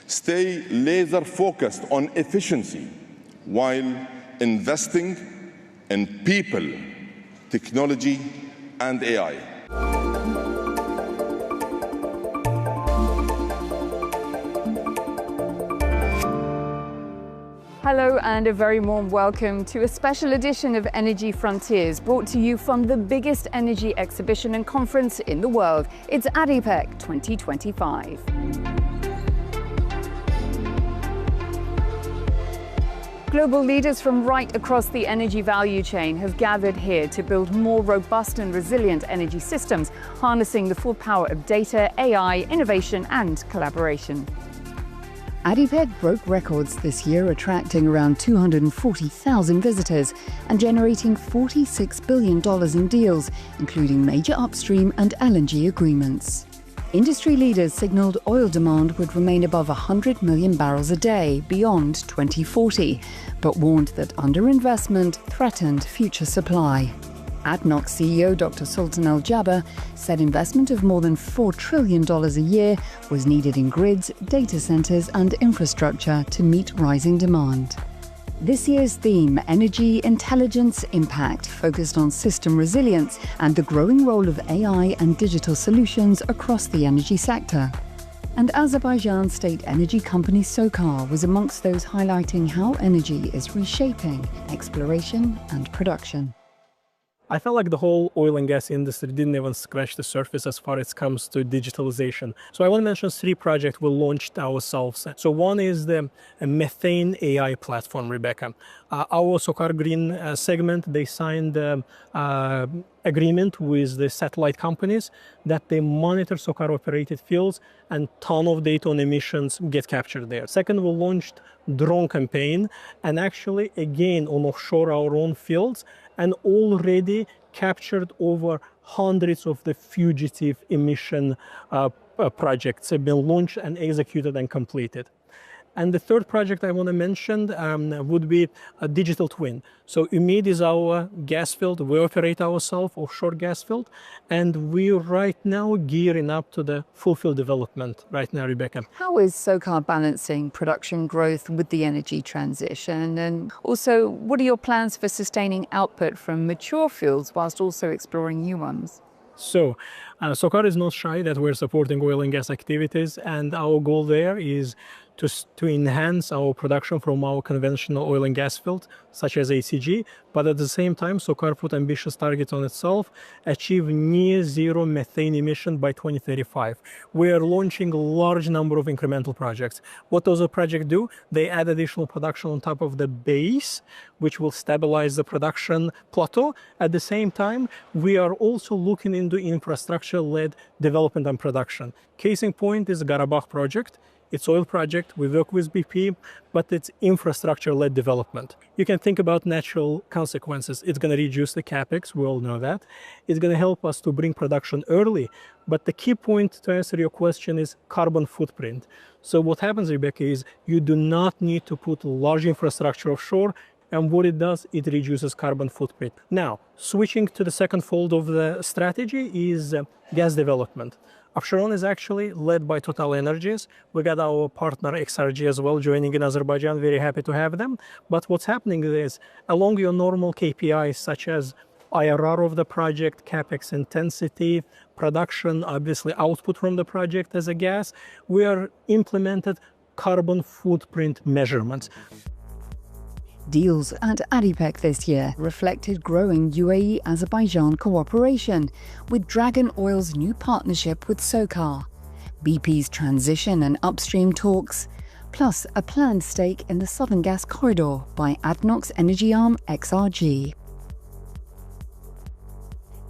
Stay laser-focused on efficiency while investing in people, technology, and AI. Hello and a very warm welcome to a special edition of Energy Frontiers, brought to you from the biggest energy exhibition and conference in the world. It's ADIPEC 2025. Global leaders from right across the energy value chain have gathered here to build more robust and resilient energy systems, harnessing the full power of data, AI, innovation and collaboration. ADIPEC broke records this year, attracting around 240,000 visitors and generating $46 billion in deals, including major upstream and LNG agreements. Industry leaders signalled oil demand would remain above 100 million barrels a day beyond 2040, but warned that underinvestment threatened future supply. ADNOC CEO Dr. Sultan Al Jaber said investment of more than $4 trillion a year was needed in grids, data centres and infrastructure to meet rising demand. This year's theme, Energy Intelligence Impact, focused on system resilience and the growing role of AI and digital solutions across the energy sector. And Azerbaijan state energy company SOCAR was amongst those highlighting how energy is reshaping exploration and production. I felt like the whole oil and gas industry didn't even scratch the surface as far as it comes to digitalization. So I want to mention 3 projects we launched ourselves. So one is the methane AI platform, Rebecca. Our SOCAR Green segment, they signed agreement with the satellite companies that they monitor SOCAR operated fields and ton of data on emissions get captured there. Second, we launched drone campaign and actually again on offshore our own fields and already captured over hundreds of the fugitive emission projects have been launched and executed and completed. And the third project I want to mention would be a digital twin. So UMID is our gas field. We operate ourselves offshore gas field, and we're right now gearing up to the full field development right now, Rebecca. How is SOCAR balancing production growth with the energy transition? And also, what are your plans for sustaining output from mature fields whilst also exploring new ones? So, SOCAR is not shy that we're supporting oil and gas activities, and our goal there is to enhance our production from our conventional oil and gas field, such as ACG, but at the same time, SOCAR put ambitious targets on itself, achieve near zero methane emission by 2035. We are launching a large number of incremental projects. What those projects do? They add additional production on top of the base, which will stabilize the production plateau. At the same time, we are also looking into infrastructure-led development and production. Case in point is the Karabakh project. It's oil project, we work with BP, but it's infrastructure-led development. You can think about natural consequences. It's going to reduce the capex, we all know that. It's going to help us to bring production early, but the key point to answer your question is carbon footprint. So what happens, Rebecca, is you do not need to put large infrastructure offshore, and what it does, it reduces carbon footprint. Now, switching to the second fold of the strategy is gas development. Offshore is actually led by TotalEnergies. We got our partner XRG as well joining in Azerbaijan. Very happy to have them. But what's happening is, along your normal KPIs such as IRR of the project, capex intensity, production, obviously output from the project as a gas, we are implemented carbon footprint measurements. Deals at ADIPEC this year reflected growing UAE-Azerbaijan cooperation, with Dragon Oil's new partnership with SOCAR, BP's transition and upstream talks, plus a planned stake in the Southern Gas Corridor by ADNOC's energy arm XRG.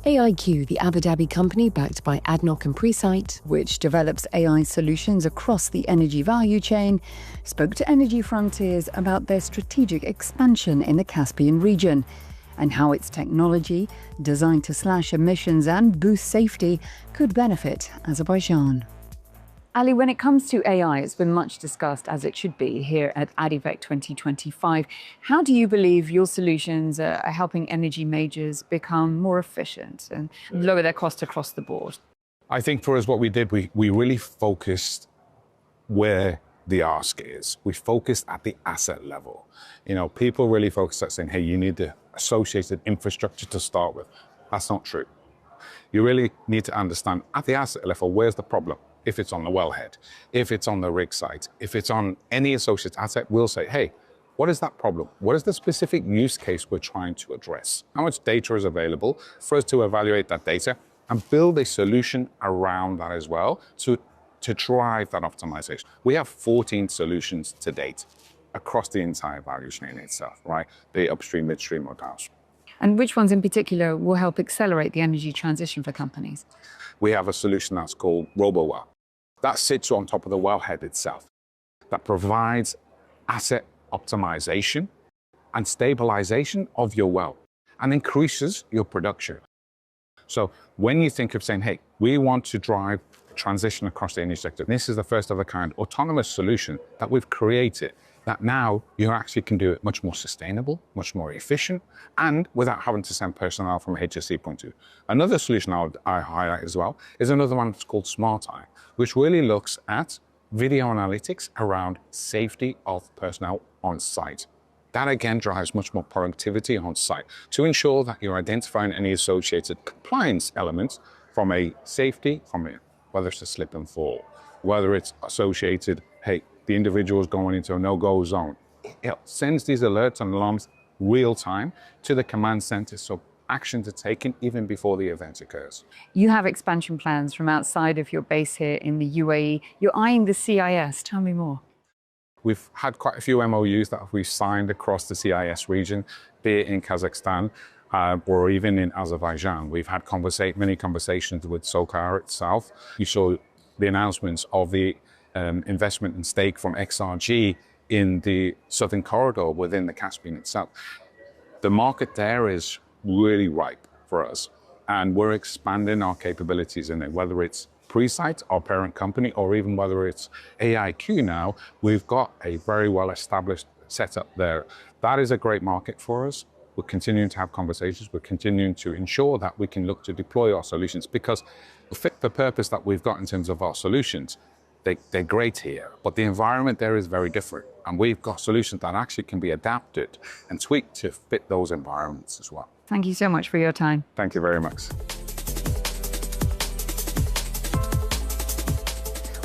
AIQ, the Abu Dhabi company backed by ADNOC and Presight, which develops AI solutions across the energy value chain, spoke to Energy Frontiers about their strategic expansion in the Caspian region and how its technology, designed to slash emissions and boost safety, could benefit Azerbaijan. Ali, when it comes to AI, it's been much discussed, as it should be, here at ADIPEC 2025. How do you believe your solutions are helping energy majors become more efficient and lower their costs across the board? I think for us, what we did, we really focused where the ask is. We focused at the asset level. People really focus at saying, hey, you need the associated infrastructure to start with. That's not true. You really need to understand at the asset level, where's the problem? If it's on the wellhead, if it's on the rig site, if it's on any associated asset, we'll say, hey, what is that problem? What is the specific use case we're trying to address? How much data is available for us to evaluate that data and build a solution around that as well to drive that optimization. We have 14 solutions to date across the entire value chain itself, right? The upstream, midstream, or downstream. And which ones in particular will help accelerate the energy transition for companies? We have a solution that's called RoboWell. That sits on top of the wellhead itself. That provides asset optimization and stabilization of your well and increases your production. So when you think of saying, hey, we want to drive transition across the energy sector, this is the first of a kind autonomous solution that we've created that now you actually can do it much more sustainable, much more efficient, and without having to send personnel from a HSE point of view. Another solution I highlight as well is another one that's called Smart Eye, which really looks at video analytics around safety of personnel on site. That again drives much more productivity on site to ensure that you're identifying any associated compliance elements from a safety, whether it's a slip and fall, whether it's associated, hey, the individual is going into a no-go zone. It sends these alerts and alarms real time to the command center, so actions are taken even before the event occurs. You have expansion plans from outside of your base here in the UAE. You're eyeing the CIS. Tell me more. We've had quite a few MOUs that we've signed across the CIS region, be it in Kazakhstan or even in Azerbaijan. We've had many conversations with SOCAR itself. You saw the announcements of the investment and stake from XRG in the southern corridor within the Caspian itself. The market there is really ripe for us, and we're expanding our capabilities in it, whether it's Presight, our parent company, or even whether it's AIQ now. We've got a very well-established setup there. That is a great market for us. We're continuing to have conversations. We're continuing to ensure that we can look to deploy our solutions, because the fit for purpose that we've got in terms of our solutions, they're great here, but the environment there is very different. And we've got solutions that actually can be adapted and tweaked to fit those environments as well. Thank you so much for your time. Thank you very much.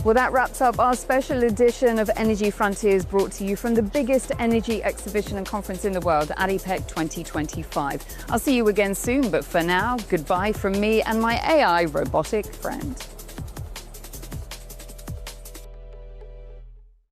Well, that wraps up our special edition of Energy Frontiers, brought to you from the biggest energy exhibition and conference in the world, ADIPEC 2025. I'll see you again soon, but for now, goodbye from me and my AI robotic friend.